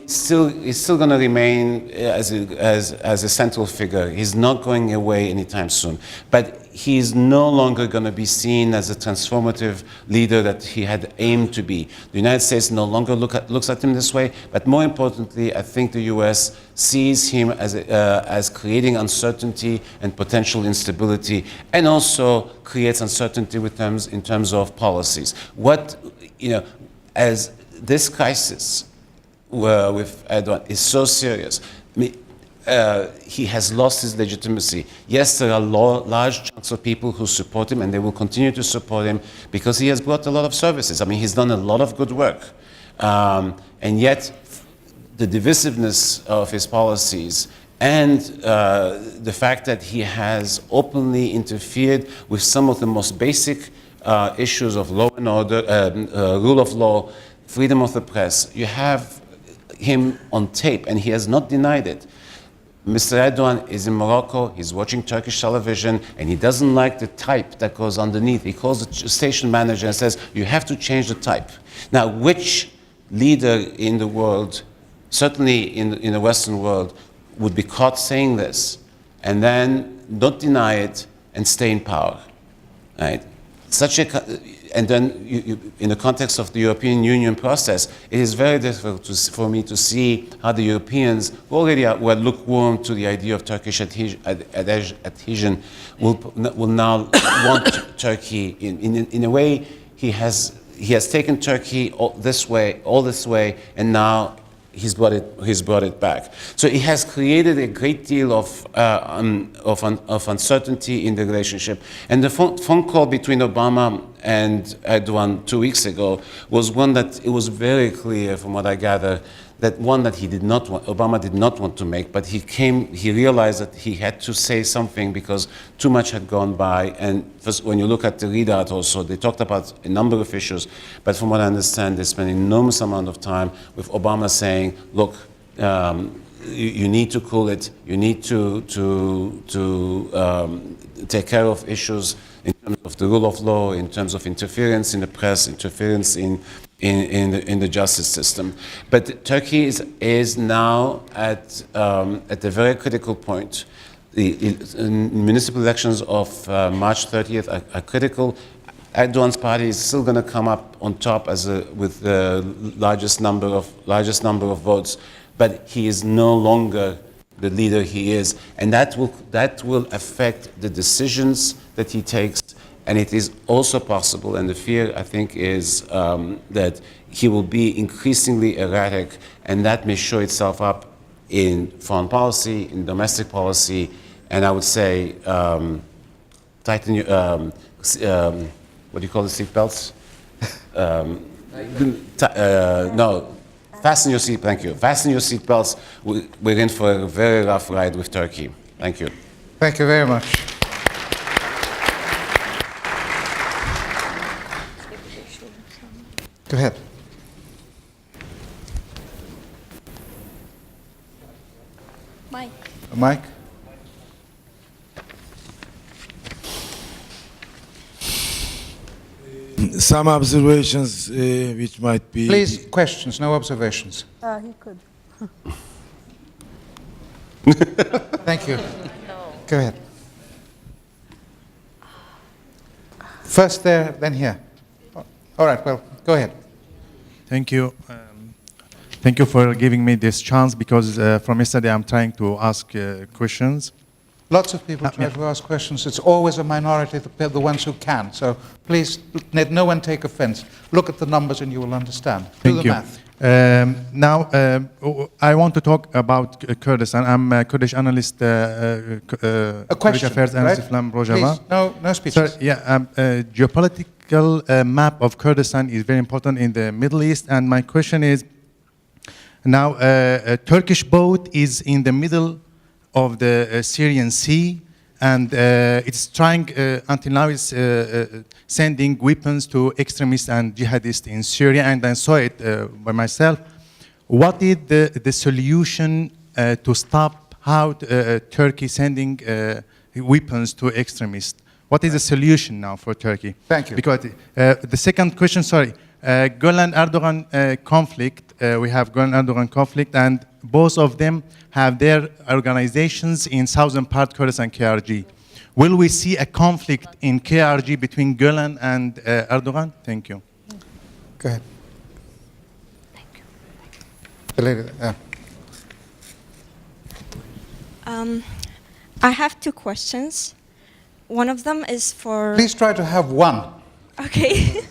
is still going to remain as a central figure. He's not going away anytime soon. But he's no longer going to be seen as a transformative leader that he had aimed to be. The United States no longer looks at him this way. But more importantly, I think the US sees him as creating uncertainty and potential instability, and also creates uncertainty in terms of policies. As this crisis with Erdogan is so serious. I mean, he has lost his legitimacy. Yes, there are large chunks of people who support him, and they will continue to support him because he has brought a lot of services. I mean, he's done a lot of good work. And yet, the divisiveness of his policies and the fact that he has openly interfered with some of the most basic issues of law and order, rule of law, freedom of the press, you have him on tape, and he has not denied it. Mr. Erdogan is in Morocco, he's watching Turkish television, and he doesn't like the type that goes underneath. He calls the station manager and says, you have to change the type. Now, which leader in the world, certainly in the Western world, would be caught saying this and then not deny it and stay in power, right? And then in the context of the European Union process, it is very difficult for me to see how the Europeans, who already were lukewarm to the idea of Turkish adhesion, will now want Turkey. In a way, he has taken Turkey all this way, and now he's brought it back. So it has created a great deal of uncertainty in the relationship. And the phone call between Obama and Erdogan 2 weeks ago was one that it was very clear, from what I gather, that one that Obama did not want to make, but he realized that he had to say something because too much had gone by. And first, when you look at the readout also, they talked about a number of issues, but from what I understand, they spent an enormous amount of time with Obama saying, look, you need to cool it, you need to take care of issues in terms of the rule of law, in terms of interference in the press, interference in the justice system. But Turkey is now at a very critical point. The municipal elections of March 30th are critical. Erdogan's party is still going to come up on top with the largest number of votes, but he is no longer the leader he is, and that will affect the decisions that he takes. And it is also possible, and the fear, I think, is that he will be increasingly erratic, and that may show itself up in foreign policy, in domestic policy, and I would say tighten your, what do you call the seatbelts? No, fasten your seat. Thank you. Fasten your seatbelts. We're in for a very rough ride with Turkey. Thank you.
Thank you very much. Go ahead.
Mike.
Mike?
Some observations which might be...
Please, questions, no observations.
He could.
Thank you. Go ahead. First there, then here. All right, well, go ahead.
Thank you. Thank you for giving me this chance, because from yesterday I'm trying to ask questions.
Lots of people try to ask questions. It's always a minority, the ones who can. So please, let no one take offense. Look at the numbers and you will understand. Do the math.
Now, I want to talk about Kurdistan. I'm a Kurdish analyst,
A question,
Kurdish Affairs
right?
Analyst Islam Rojava.
Please, no speeches.
So, yeah, geopolitical map of Kurdistan is very important in the Middle East, and my question is, now a Turkish boat is in the middle of the Syrian Sea, and it's trying, until now, it's sending weapons to extremists and jihadists in Syria, and I saw it by myself. What is the solution to stop how Turkey sending weapons to extremists? What is the solution now for Turkey?
Thank you.
Because the second question, sorry, Gulen-Erdogan conflict, we have Gulen-Erdogan conflict, and both of them have their organizations in southern part Kurdistan, KRG. Will we see a conflict in KRG between Gulen and Erdogan? Thank you.
Go ahead. Thank you. The lady there.
I have two questions. One of them is for...
Please try to have one.
Okay.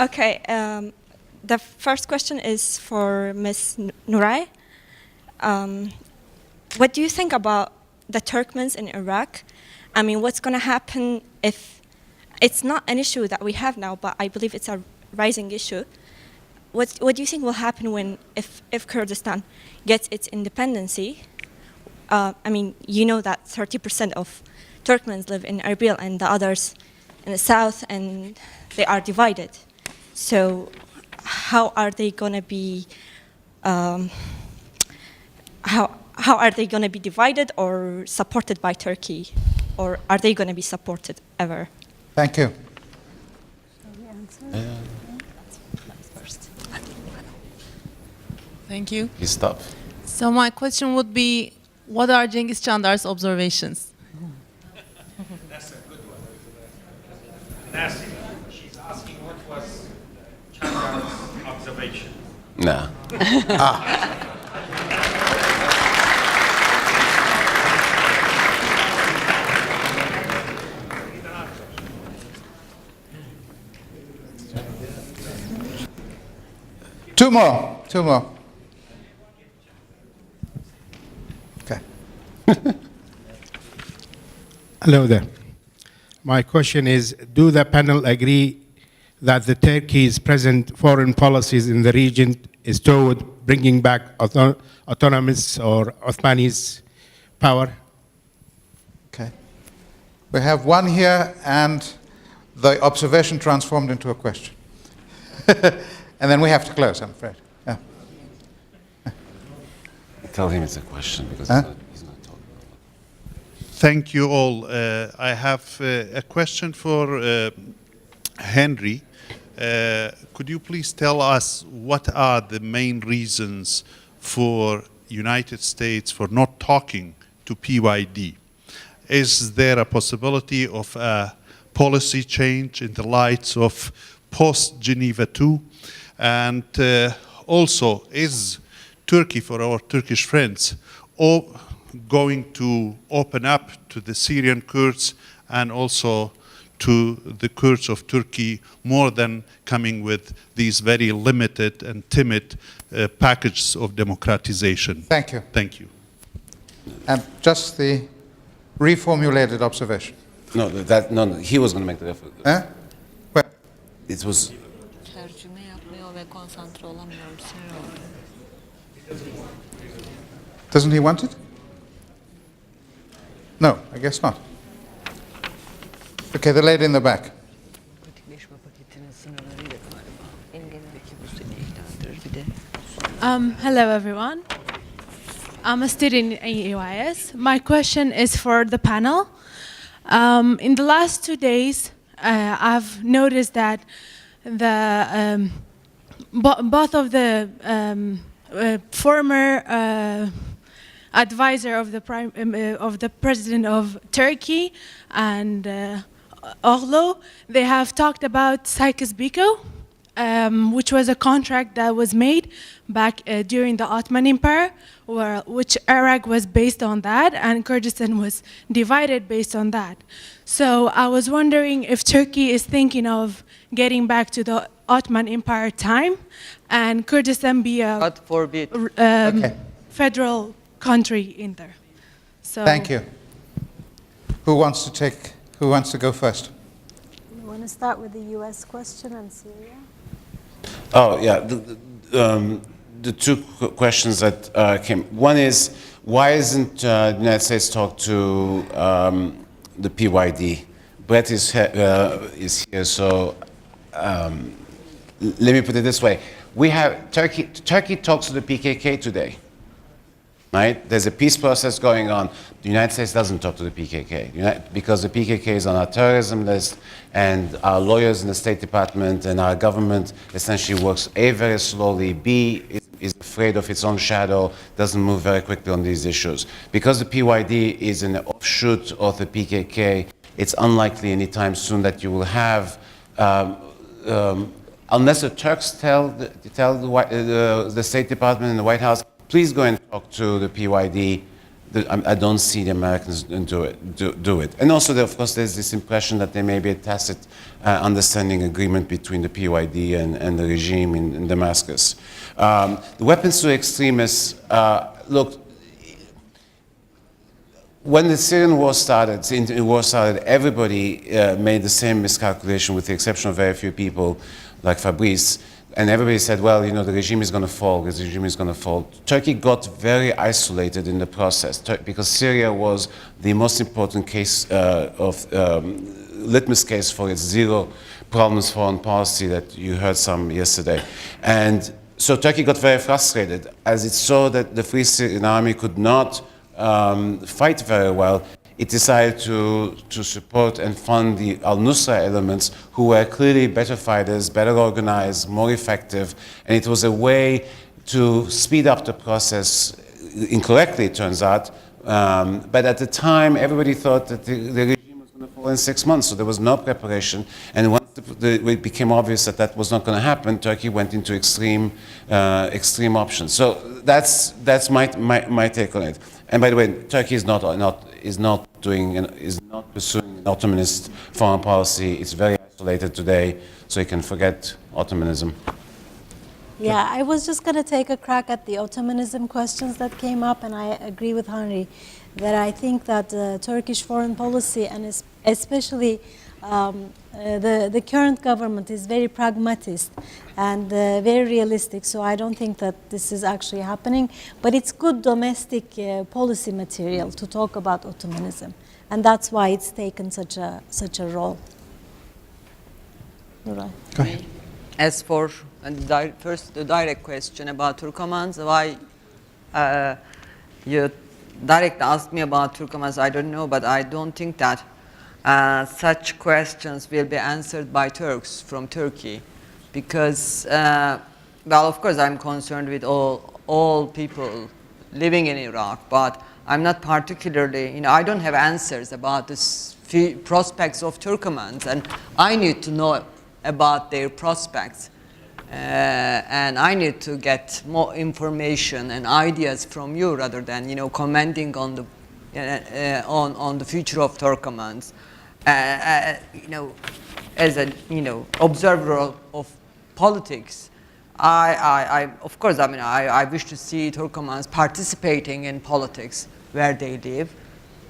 Okay. the first question is for Ms. Nuray. What do you think about the Turkmens in Iraq? I mean, what's going to happen if it's not an issue that we have now, but I believe it's a rising issue. What do you think will happen when, if Kurdistan gets its independency? I mean, you know that 30% of Turkmens live in Erbil and the others in the south, and they are divided. So how are they going to be, how are they going to be divided or supported by Turkey? Or are they going to be supported ever?
Thank you.
Thank you.
You stop.
So my question would be, what are Cengiz Chandar's observations?
That's a good one. Nasty. She's asking what was Chandar's observation.
No.
Two more. Okay.
Hello there. My question is, do the panel agree that the Turkey's present foreign policies in the region is toward bringing back autonomous or Ottomani's power?
Okay. We have one here and the observation transformed into a question. And then we have to close, I'm afraid. Yeah.
Tell him it's a question because
Huh?
he's not talking.
Thank you all. I have a question for Henri. Could you please tell us what are the main reasons for United States for not talking to PYD? Is there a possibility of a policy change in the light of post-Geneva II? And also, is Turkey, for our Turkish friends, going to open up to the Syrian Kurds and also to the Kurds of Turkey more than coming with these very limited and timid packages of democratization?
Thank you.
Thank you.
And just the reformulated observation.
No, no, he was going to make the effort.
Huh? Well,
It was.
Tercüme yapmıyor ve konsantre olamıyorum.
doesn't he want it? No, I guess not. Okay, the lady in the back.
Pratikleşme paketinin sınırlarıyla galiba. En genelindeki bu seni ilgilendirir bir de.
Hello, everyone. I'm a student in EYS. My question is for the panel. In the last 2 days, I've noticed that both of the former advisor of the president of Turkey and Orlo, they have talked about Sykes-Picot, which was a contract that was made back during the Ottoman Empire, which Iraq was based on that, and Kurdistan was divided based on that. So I was wondering if Turkey is thinking of getting back to the Ottoman Empire time, and Kurdistan be a
God forbid.
federal country in there. So
Thank you. Who wants to go first?
You want to start with the US question and Syria?
Oh, yeah. The two questions that came. One is, why isn't the United States talk to the PYD? Brett is here, so let me put it this way. We have Turkey talks to the PKK today, right? There's a peace process going on. The United States doesn't talk to the PKK because the PKK is on our terrorism list, and our lawyers in the State Department and our government essentially works A, very slowly, B, is afraid of its own shadow, doesn't move very quickly on these issues. Because the PYD is an offshoot of the PKK, it's unlikely anytime soon that you will have, unless the Turks tell the State Department and the White House, please go and talk to the PYD, I don't see the Americans do it. And also, of course, there's this impression that there may be a tacit understanding agreement between the PYD and the regime in Damascus. The weapons to extremists, look, when the Syrian war started, everybody made the same miscalculation with the exception of very few people like Fabrice. And everybody said, well, you know, the regime is going to fall, the regime is going to fall. Turkey got very isolated in the process because Syria was the most important case litmus case for its zero problems foreign policy that you heard some yesterday. And so Turkey got very frustrated as it saw that the Free Syrian Army could not fight very well. It decided to support and fund the al-Nusra elements who were clearly better fighters, better organized, more effective, and it was a way to speed up the process, incorrectly it turns out, but at the time everybody thought that the regime was going to fall in 6 months, so there was no preparation, and once it became obvious that that was not going to happen, Turkey went into extreme options. So that's my take on it. And by the way, Turkey is not pursuing an Ottomanist foreign policy. It's very isolated today, so you can forget Ottomanism.
Yeah, I was just going to take a crack at the Ottomanism questions that came up, and I agree with Henri that I think that Turkish foreign policy, and especially the current government, is very pragmatist and very realistic, so I don't think that this is actually happening. But it's good domestic policy material to talk about Ottomanism, and that's why it's taken such a role. Nuray.
Go ahead.
As for first the direct question about Turkomans, why you direct asked me about Turkomans, I don't know, but I don't think that such questions will be answered by Turks from Turkey, because, well, of course, I'm concerned with all people living in Iraq, but I'm not particularly, you know, I don't have answers about the prospects of Turkomans, and I need to know about their prospects, and I need to get more information and ideas from you rather than, you know, commenting on the future of Turkomans. You know, as a observer of politics, of course, I mean, I wish to see Turkomans participating in politics where they live,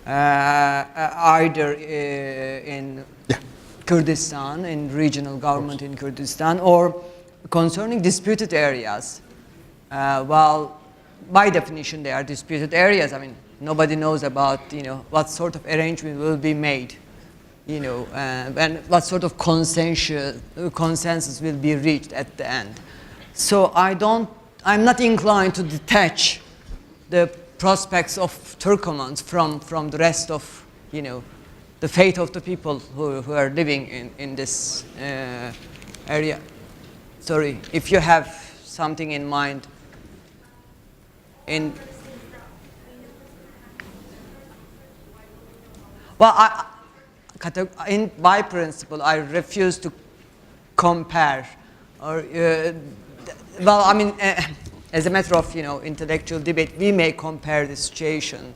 either in Kurdistan, in regional government in Kurdistan, or concerning disputed areas. Well, by definition, they are disputed areas. I mean, nobody knows about, you know, what sort of arrangement will be made, you know, and what sort of consensus will be reached at the end. So I'm not inclined to detach the prospects of Turkomans from the rest of, you know, the fate of the people who are living in this area. Sorry, if you have something in mind. Well, by principle, I refuse to compare, or well, I mean, as a matter of, you know, intellectual debate, we may compare the situation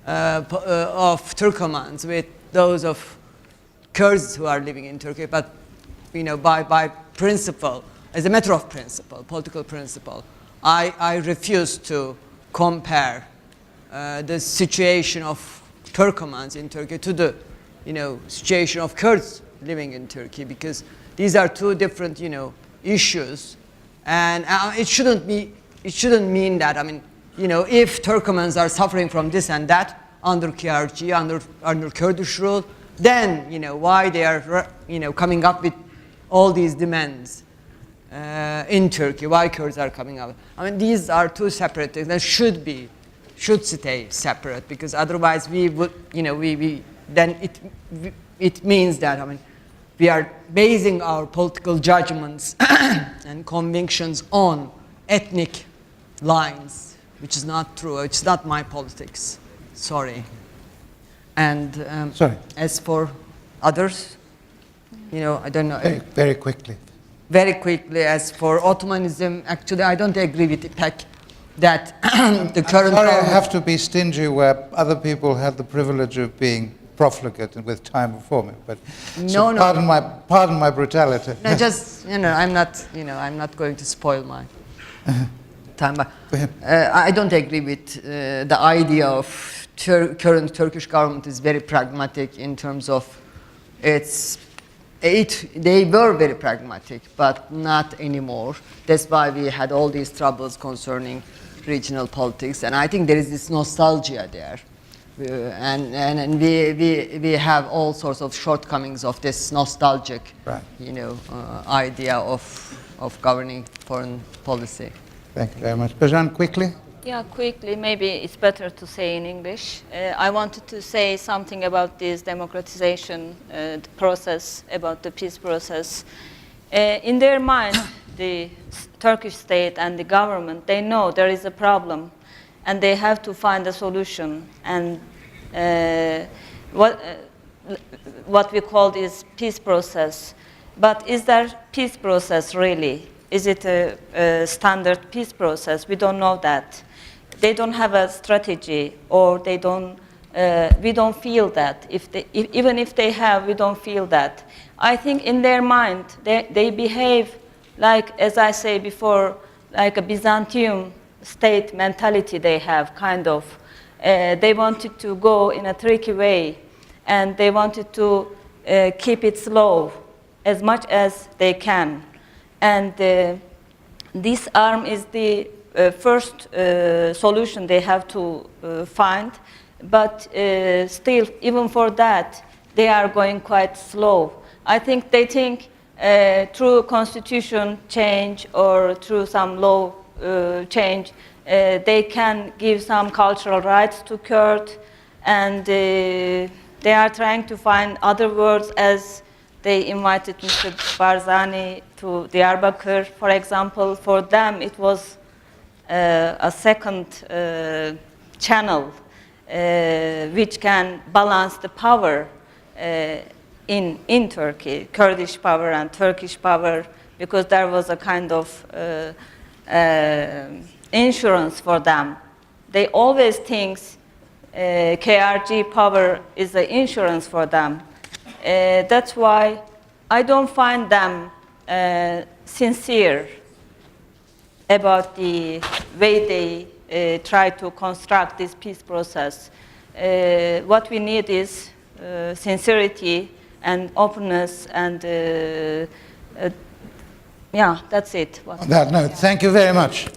of Turkomans with those of Kurds who are living in Turkey, but, you know, by principle, as a matter of principle, political principle, I refuse to compare the situation of Turkomans in Turkey to the, you know, situation of Kurds living in Turkey, because these are two different, you know, issues, and it shouldn't mean that, I mean, you know, if Turkomans are suffering from this and that under KRG, under Kurdish rule, then, you know, why they are, you know, coming up with all these demands in Turkey, why Kurds are coming up. I mean, these are two separate things that should stay separate, because otherwise we would, you know, then it means that, I mean, we are basing our political judgments and convictions on ethnic lines, which is not true. It's not my politics. Sorry. And as for others, you know, I don't know.
Very quickly.
Very quickly, as for Ottomanism, actually, I don't agree with Ipek. that the current
Sorry, I
government-
have to be stingy where other people had the privilege of being profligate and with time before me. But so pardon my brutality.
No, just I'm not going to spoil my time. But, I don't agree with the idea of current Turkish government is very pragmatic in terms of they were very pragmatic, but not anymore. That's why we had all these troubles concerning regional politics, and I think there is this nostalgia there, and we have all sorts of shortcomings of this nostalgic, idea of governing foreign policy.
Thank you very much. Bejan, quickly.
Yeah, quickly, maybe it's better to say in English. I wanted to say something about this democratization process, about the peace process. In their mind, the Turkish state and the government, they know there is a problem and they have to find a solution. And what we call this peace process. But is there peace process really? Is it a standard peace process? We don't know that. They don't have a strategy, or they don't. We don't feel that. Even if they have, we don't feel that. I think in their mind, they behave like, as I say before, like a Byzantium state mentality. They have kind of. They wanted to go in a tricky way, and they wanted to keep it slow as much as they can. And this arm is the first solution they have to find, but still, even for that, they are going quite slow. I think they think through constitution change or through some law change, they can give some cultural rights to Kurd, and they are trying to find other words, as they invited Mr. Barzani to Diyarbakir, for example. For them, it was a second channel which can balance the power in Turkey, Kurdish power and Turkish power, because there was a kind of insurance for them. They always think KRG power is the insurance for them. That's why I don't find them sincere about the way they try to construct this peace process. What we need is sincerity and openness, and yeah, that's it.
On that note, thank you very much.